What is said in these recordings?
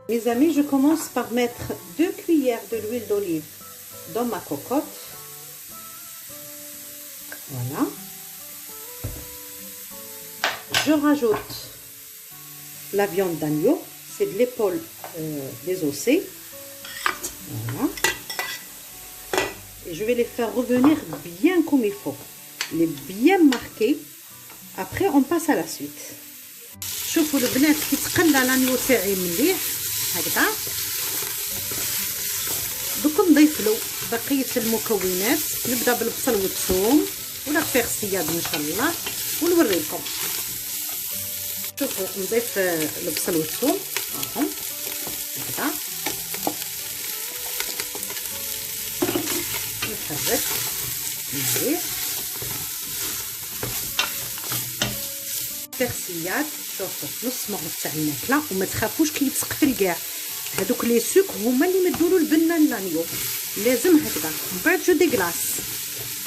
Mes amis, je commence par mettre 2 cuillères de l'huile d'olive dans ma cocotte. Voilà. Je rajoute la viande d'agneau, c'est de l'épaule désossée. Voilà. Et je vais les faire revenir bien comme il faut, les bien marquer. Après, on passe à la suite. شوفوا البنات كي تقلى لانيو تاعي مليح هكذا. دوك نضيف له بقيه المكونات. نبدا بالبصل والثوم ولا بيرسياد ان شاء الله ونوريكم. شوفوا نضيف البصل والثوم هاهم هكذا. نحرك مليح. بيرسياد شوفوا نص مغرف تاع الماكله. وما تخافوش كي يتسقفل كاع، هذوك لي سوك هما اللي مدولو البنه لانيو. لازم هكذا. من بعد جو ديغلاس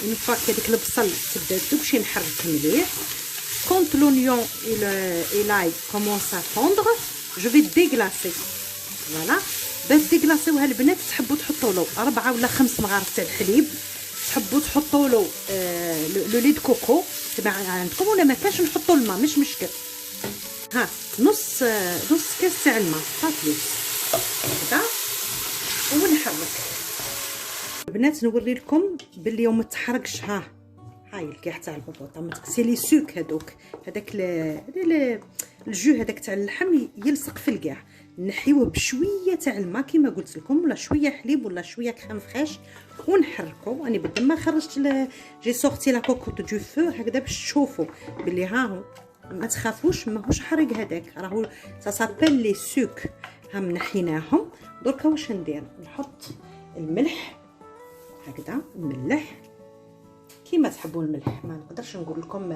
اون فوا كداك البصل تبدا تدوب شي نحرك مليح. كونت لونيون et l'ail commence à fondre je vais déglacer. فوالا باش ديغلاسيوها البنات تحبوا تحطوا له 4 ولا 5 مغارف تاع الحليب، تحبوا تحطوا له لو لي دو كوكو تبع عندكم، ولا ما كاش نحطوا الماء مش مشكل. ها نص كاس تاع الماء طاطيوس هكذا ونحرك. البنات نوري لكم باللي ما تحرقش. هاي الكاع تاع البطاطا سي لي سوك هذوك، هذاك الجو هذاك تاع اللحم يلصق في الكاع. نحيوه بشويه تاع الماء كيما قلت لكم، ولا شويه حليب ولا شويه كريم فريش ونحركو. راني بدل ما خرجت جي سورتي لا كوكوت دو فو هكذا باش تشوفوا باللي ها ما تخافوش ماهوش حرق هذاك، راهو سا سابيل لي سوك. هم نحيناهم. دركا واش ندير؟ نحط الملح هكذا، الملح كيما تحبوا الملح. ما نقدرش نقول لكم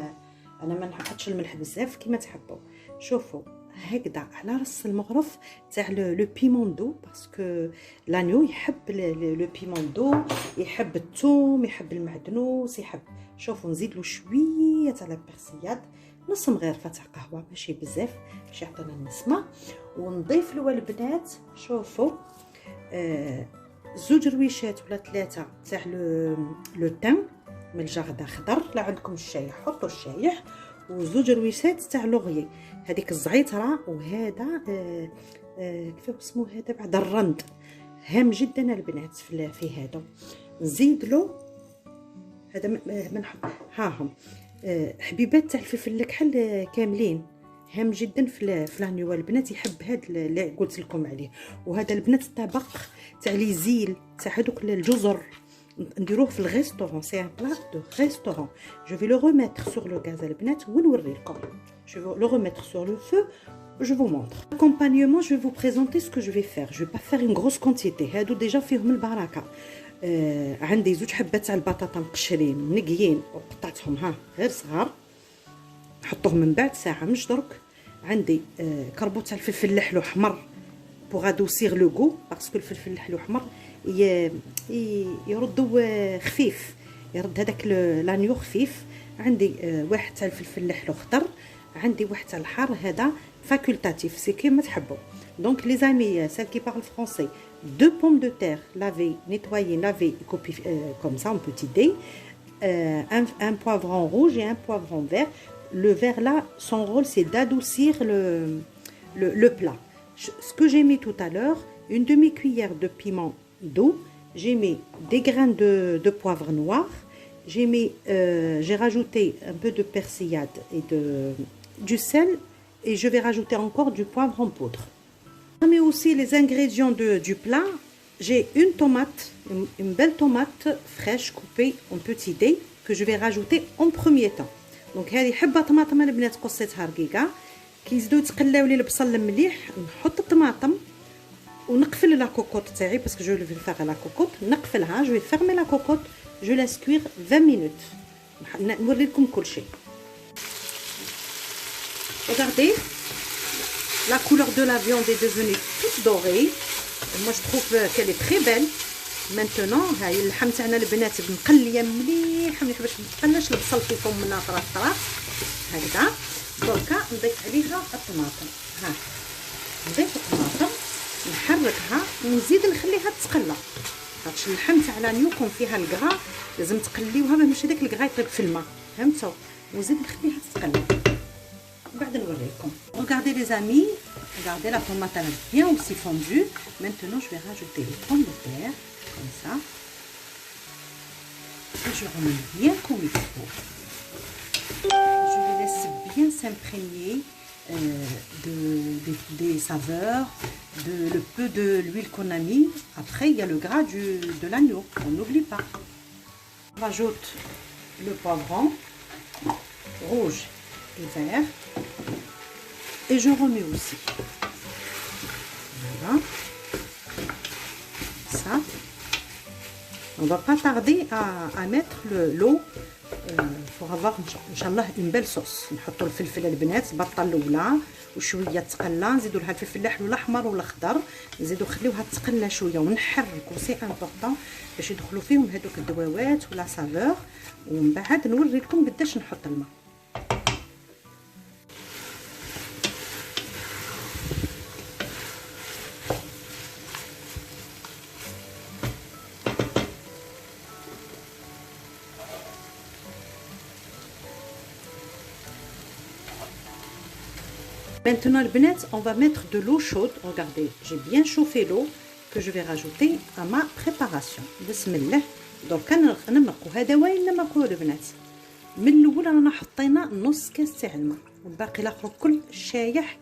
انا ما نحطش الملح بزاف كيما تحبوا. شوفوا هكذا على راس المغرف تاع لو بيمون دو، باسكو لانيو يحب لو بيمون دو، يحب الثوم، يحب المعدنوس، يحب. شوفوا نزيد له شويه تاع البيرسياد، نص مغرفه تاع قهوه ماشي بزاف باش يعطينا النسمه. ونضيف له البنات شوفوا زوج رويشات ولا 3 تاع لو تان من الجرده خضر. لا عندكم الشايح حطوا الشايح. وزوج رويشات تاع لوغيي هذيك الزعيتره. وهذا كيف اسمه هذا بعد الرند، هام جدا البنات في هذا. نزيد له هذا ما نحط هاهم حبيبات تاع الفلفل الكحل كاملين، هام جدا في لانيو. البنات يحب هذا اللي قلت لكم عليه. وهذا البنات الطبق تاع لي زيل تاع هذوك الجزر نديروه في الريستورون، سي ان بلا دو ريستورون. جو في لو remettre sur le gaz البنات ونوريكم. Je vais le remettre sur le feu, je vous montre. Accompagnement, je vais vous présenter ce que je vais faire. Je vais pas faire une grosse quantité. هادو ديجا فيهم البركه. عندي زوج حبات تاع البطاطا مقشرين منقيين وقطعتهم غير صغار، نحطوهم من بعد ساعه مش درك. عندي كربوط تاع الفلفل الحلو احمر بوغ ادوسيغ لو غو، باسكو الفلفل الحلو احمر يردو خفيف، يرد هذاك لانيو خفيف. عندي واحد تاع الفلفل الحلو خضر، عندي واحد تاع الحار هذا فاكولتاتيف سي كيما تحبوا. دونك لي زامي سيل كي بارل فرونسي 2 pommes de terre lavées, nettoyées, lavées et coupées comme ça en petits dés, un poivron rouge et un poivron vert. Le vert là, son rôle c'est d'adoucir le plat. Ce que j'ai mis tout à l'heure, une demi-cuillère de piment d'eau, j'ai mis des graines de poivre noir, j'ai rajouté un peu de persillade et du sel, et je vais rajouter encore du poivre en poudre. Mais aussi les ingrédients du plat, j'ai une tomate, une belle tomate fraîche coupée en petits dés que je vais rajouter en premier temps. Donc هذه حبه طماطم البنات قصيتها رقيقه. كي يزيدوا يتقلاو لي البصل المليح نحط الطماطم ونقفل لا كوكوت تاعي باسكو جو لو فيغ لا كوكوت. نقفلها جو فيرمي لا كوكوت جو لاس كوير 20 مينوت. نوري لكم كل شيء. Regardez, la couleur de la viande est devenue toute dorée. Moi je trouve qu'elle est très belle. Maintenant هاي اللحم تاعنا البنات مقليه مليح باش ما تقلاش البصل في فمنا طراط هكذا. دركا نضيف عليها الطماطم. نضيف الطماطم نحركها ونزيد نخليها تقلى، خاطش اللحم تاع لانيو كون فيها الكغا لازم تقليوها باش هذاك الكغا يطيب في الماء، فهمتوا؟ ونزيد نخليها تتقلى بعد نوريكم. Regardez les amis, regardez la tomate elle est bien aussi fondue. Maintenant je vais rajouter les pommes de terre comme ça et je remets bien comme il faut. Je les laisse bien s'imprégner des saveurs, le peu de l'huile qu'on a mis. Après il y a le gras de l'agneau, on n'oublie pas. On rajoute le poivron rouge et vert et je remets aussi. Voilà. Ça. On va pas tarder à mettre l'eau pour avoir inchallah une belle sauce. نحطوا الفلفل البنات بطه الاولى وشويه تقلى، نزيدوا لها الفلفل الاحمر والاحمر والاخضر، نزيدوا نخليوها تقلى شويه ونحركوا سي امبورطون باش يدخلوا فيهم هذوك الدواوات ولا سافور، ومن بعد نوري لكم قداش نحط الماء. Maintenant les bnets, on va mettre de l'eau chaude. Regardez, j'ai bien chauffé l'eau que je vais rajouter à ma préparation. Bismillah. Donc انا نقوا هذا وين لما نقوا البنات من الاول رانا حطينا نص كاس تاع الماء والباقي الاخر كل شايح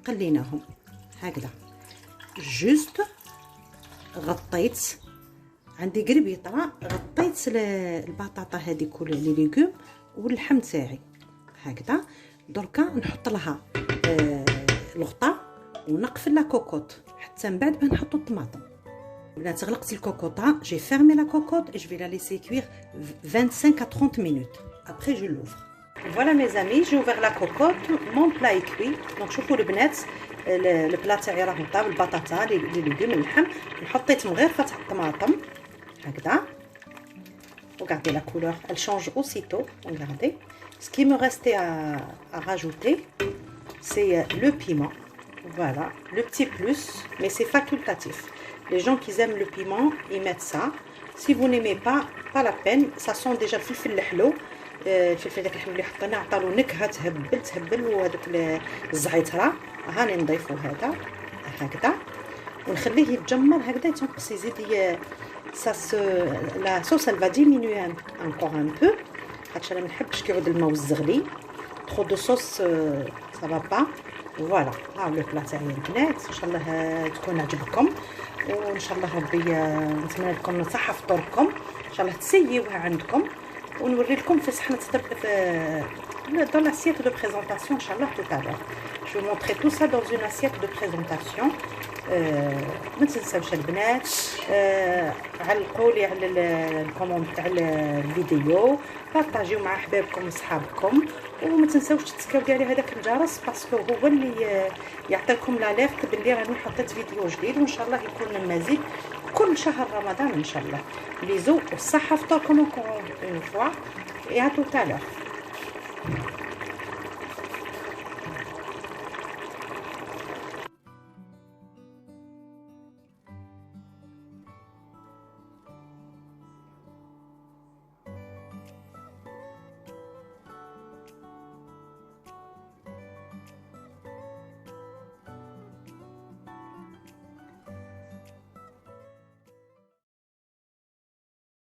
قليناهم هكذا. جوست غطيت عندي قربيطه، غطيت البطاطا هذيك ولا لي ليغوم واللحم تاعي هكذا. دركا نحط لها الغطاء ونقفل لا كوكوط حتى من بعد نحطوا الطماطم. بنات غلقت الكوكوطه، جي فيرمي لا كوكوط et je vais la laisser cuire 25 à 30 minutes. Après je l'ouvre. Voilà mes amis, j'ai ouvert la cocotte, mon plat est cuit. Donc شوفوا البنات البلا تاعي راه طاب، البطاطا لي ليغوم اللحم حطيتهم غير فتح الطماطم هكذا. Regardez la couleur, elle change aussitôt. Regardez. Ce qui me restait à rajouter, c'est le piment. Voilà, le petit plus, mais c'est facultatif. Les gens qui aiment le piment, ils mettent ça. Si vous n'aimez pas la peine. Ça sent déjà الفلفل الحلو. الفلفل داك الحلو اللي حطيناه عطالو نكهه تهبل وهذوك الزعتره. هاني نضيفو هذا هكذا ونخليه يتجمر هكذا يتنقص يزيد la sauce elle va diminuer encore un peu. حتى انا ما نحبش كيعود الماء والزغلي. trop de sauce ça va pas. فوالا ها لو بلا تاعي البنات، ان شاء الله تكون عجبكم وان شاء الله ربي نتمنى لكم صحه فطوركم، ان شاء الله تسيوها عندكم ونوري لكم في صحنه dans l'assiette de présentation ان شاء الله tout à l'heure. Je vais montrer tout ça dans une assiette de présentation. ما تنساوش البنات علقوا لي على الكومونت تاع الفيديو، بارطاجيو مع احبابكم وصحابكم، وما تنساوش تسكاو لي هذاك الجرس باسكو هو اللي يعطيكم لاليرت باللي راني حطيت فيديو جديد، وان شاء الله يكون المزيد كل شهر رمضان ان شاء الله. بيزو والصحه فطوركم اون فوا et à tout à l'heure.